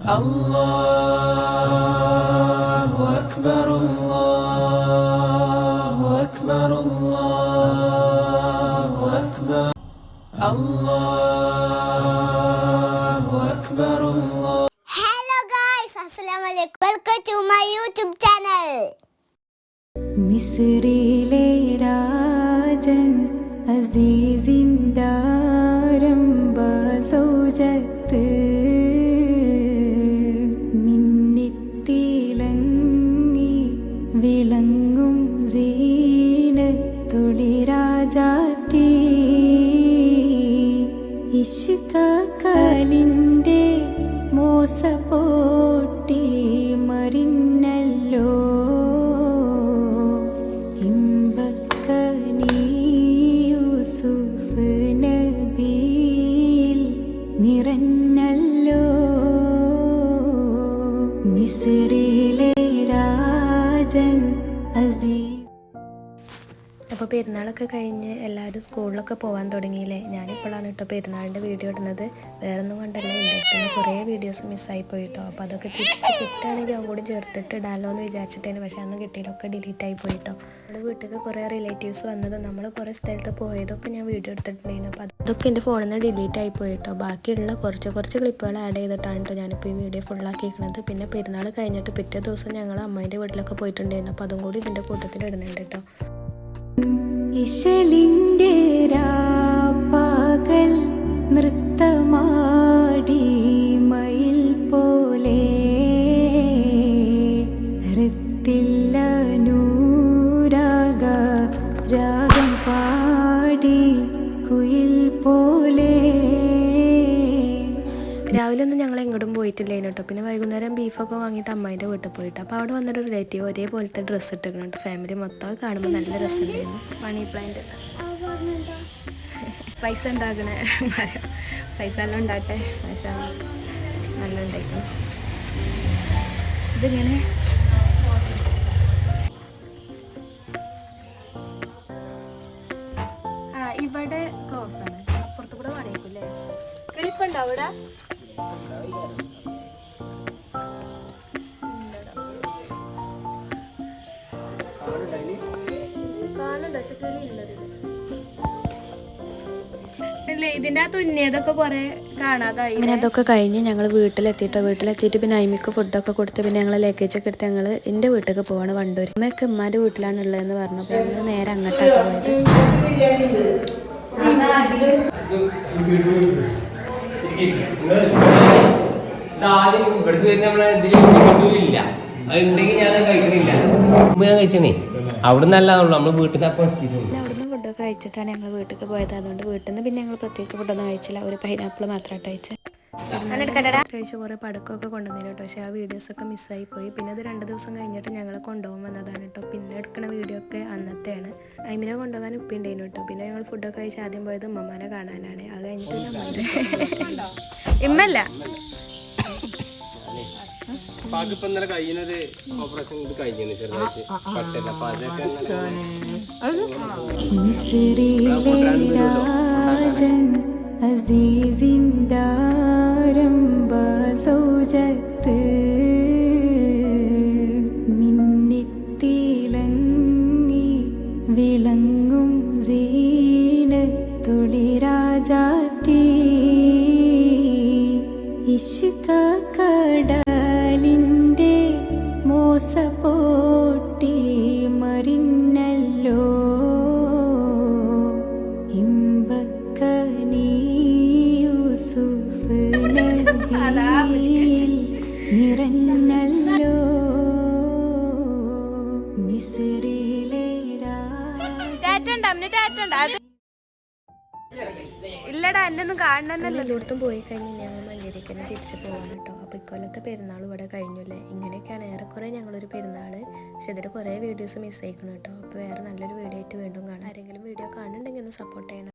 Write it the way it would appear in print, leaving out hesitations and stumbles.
അല്ലാഹു അക്ബർ അല്ലാഹു അക്ബർ അല്ലാഹു അക്ബർ അല്ലാഹു Akbar. Hello guys, assalamu alaikum. Welcome to my YouTube channel. മിസ്രിലെ Rajan അസീസിൻദാരംബ സൗജത്ത് മിന്നിത്തിളങ്ങി വിളങ്ങും സീനത്തൊളി രാജാത്തി ഇഷ്കലിൻ്റെ മോസപോട്ടി മറിഞ്ഞല്ലോ നിറഞ്ഞല്ലോ മിസ്രിലെ രാജൻ അസീസ്. അപ്പോൾ പെരുന്നാളൊക്കെ കഴിഞ്ഞ് എല്ലാവരും സ്കൂളിലൊക്കെ പോകാൻ തുടങ്ങിയില്ലേ. ഞാനിപ്പോഴാണ് കേട്ടോ പെരുന്നാളിൻ്റെ വീഡിയോ ഇടുന്നത്. വേറൊന്നും കൊണ്ടല്ല, എൻ്റെ അടുത്ത് നിന്ന് കുറേ വീഡിയോസ് മിസ്സായി പോയിട്ടോ. അപ്പോൾ അതൊക്കെ തിരിച്ച് കിട്ടുകയാണെങ്കിൽ അവൻ കൂടി ചേർത്തിട്ട് ഇടാമല്ലോ എന്ന് വിചാരിച്ചിട്ടേന്. പക്ഷേ അന്ന് കിട്ടിയില്ലൊക്കെ ഡിലീറ്റായി പോയിട്ടോ. നമ്മുടെ വീട്ടിൽ കുറേ റിലേറ്റീവ്സ് വന്നത്, നമ്മൾ കുറേ സ്ഥലത്ത് പോയതൊക്കെ ഞാൻ വീഡിയോ എടുത്തിട്ടുണ്ടായിരുന്നു. അപ്പോൾ അതൊക്കെ എൻ്റെ ഫോണിൽ നിന്ന് ഡിലീറ്റായി പോയിട്ടോ. ബാക്കിയുള്ള കുറച്ച് ക്ലിപ്പുകൾ ആഡ് ചെയ്തിട്ടാണ് കേട്ടോ ഞാനിപ്പോൾ ഈ വീഡിയോ ഫുള്ളാക്കിയിരിക്കുന്നത്. പിന്നെ പെരുന്നാൾ കഴിഞ്ഞിട്ട് പിറ്റേ ദിവസം ഞങ്ങൾ അമ്മേൻ്റെ വീട്ടിലൊക്കെ പോയിട്ടുണ്ടായിരുന്നു. അപ്പോൾ അതും കൂടി ഇതിൻ്റെ കൂട്ടത്തിൽ ഇടുന്നുണ്ട് കേട്ടോ. ഇശലിൻ്റെ രാപ്പകൽ നൃത്തമാടി മയിൽ പോലെ ഹൃത്തില്ല നൂരാഗ രാഗം പാടി കുയിൽ പോലെ. രാവിലെ ഒന്നും ഞങ്ങൾ എങ്ങോട്ടും പോയിട്ടില്ലേനു കേട്ടോ. പിന്നെ വൈകുന്നേരം ബീഫൊക്കെ വാങ്ങിയിട്ട് അമ്മേൻ്റെ വീട്ടിൽ പോയിട്ട്, അപ്പോൾ അവിടെ വന്നൊരു റിലേറ്റീവ് ഒരേപോലത്തെ ഡ്രസ്സ് ഇട്ടിട്ടുണ്ട്. ഫാമിലി മൊത്തം കാണുമ്പോൾ നല്ല രസമുണ്ടായിരുന്നു. മണി പ്ലാന്റ് പൈസ ഉണ്ടാക്കണേ പൈസ എല്ലാം ഉണ്ടാകട്ടെ. പക്ഷേ നല്ല ഉണ്ടായിരുന്നു. ഇതിങ്ങനെ ഇവിടെ ക്ലോസ് ആണ്. അപ്പുറത്ത് കൂടെ പണിയിക്കൂല്ലേ. കിളിപ്പുണ്ടോ അവിടെ? ഇതിന്റെ തുന്നിയതൊക്കെ കുറെ കാണാതായി. അങ്ങനെ അതൊക്കെ കഴിഞ്ഞ് ഞങ്ങൾ വീട്ടിലെത്തിയിട്ട് പിന്നെ അയിമിക്ക് ഫുഡൊക്കെ കൊടുത്ത് പിന്നെ ഞങ്ങൾ ലഗേജൊക്കെ എടുത്ത് ഞങ്ങൾ എൻ്റെ വീട്ടിലേക്ക് പോവാണ്, വണ്ടൂർ. അമ്മയൊക്കെ ഉമ്മാൻ്റെ വീട്ടിലാണ് ഉള്ളതെന്ന് പറഞ്ഞപ്പോൾ ഞങ്ങൾ നേരെ അങ്ങോട്ടാണ് പോയത്. ആദ്യം ഇവിടുന്ന് വരുന്ന നമ്മളെ ഇതിൽ കിട്ടൂല്ല. അതുണ്ടെങ്കിൽ ഞാൻ കഴിക്കണില്ല. ഞാൻ കഴിച്ചണേ അവിടെ നിന്നല്ലാന്നുള്ളൂ. നമ്മൾ വീട്ടിൽ നിന്ന് അപ്പം അവിടുന്ന് ഫുഡൊക്കെ കഴിച്ചിട്ടാണ് ഞങ്ങൾ വീട്ടിലേക്ക് പോയത്. അതുകൊണ്ട് വീട്ടിൽ നിന്ന് പിന്നെ ഞങ്ങൾ പ്രത്യേകിച്ച് ഫുഡൊന്നും കഴിച്ചില്ല. ഒരു പൈനാപ്പിൾ മാത്രമായിട്ട് കഴിച്ചത്. കഴിച്ച് കുറേ പടക്കമൊക്കെ കൊണ്ടുവന്നില്ല കേട്ടോ. പക്ഷേ ആ വീഡിയോസൊക്കെ മിസ്സായി പോയി. പിന്നെ അത് 2 ദിവസം കഴിഞ്ഞിട്ട് ഞങ്ങൾ കൊണ്ടുപോകാൻ വന്നതാണ് കേട്ടോ. പിന്നെ എടുക്കുന്ന വീഡിയോ ഒക്കെ അന്നത്തെയാണ്. അയിമിനെ കൊണ്ടുപോകാൻ ഉപ്പിണ്ടായിരുന്നു കേട്ടോ. പിന്നെ ഞങ്ങൾ ഫുഡൊക്കെ കഴിച്ച് ആദ്യം പോയത് ഉമ്മമാനെ കാണാനാണ്. അത് കഴിഞ്ഞിട്ട് ഇമ്മല്ല മിസ്രിലെ രാജൻ അസീസിൻദാരംബ സൗജത്ത് മിന്നിത്തിളങ്ങി വിളങ്ങും സീനത്തൊളി രാജാത്തി ഇഷ്കലിൻ്റെ മോസപോട്ടി മറിഞ്ഞല്ലോ ഇമ്പക്കനി യൂസുഫ് നബിയിൽ നിറഞ്ഞല്ലോ മിസ്രിലെ ഇല്ലടാ എന്നൊന്നും കാണണമെന്നല്ല. എല്ലായിടത്തും പോയി കഴിഞ്ഞ് ഞങ്ങൾ മഞ്ചേരിക്ക് തന്നെ തിരിച്ച് പോകാൻ കേട്ടോ. അപ്പോൾ ഇക്കൊല്ലത്തെ പെരുന്നാൾ ഇവിടെ കഴിഞ്ഞല്ലേ. ഇങ്ങനെയൊക്കെയാണ് ഏറെക്കുറെ ഞങ്ങളൊരു പെരുന്നാൾ. പക്ഷെ ഇതിൽ കുറേ വീഡിയോസ് മിസ് ആയിക്കണം കേട്ടോ. അപ്പോൾ വേറെ നല്ലൊരു വീഡിയോ ആയിട്ട് വീണ്ടും കാണാം. ആരെങ്കിലും വീഡിയോ കാണുന്നുണ്ടെങ്കിൽ ഒന്ന് സപ്പോർട്ട് ചെയ്യണം.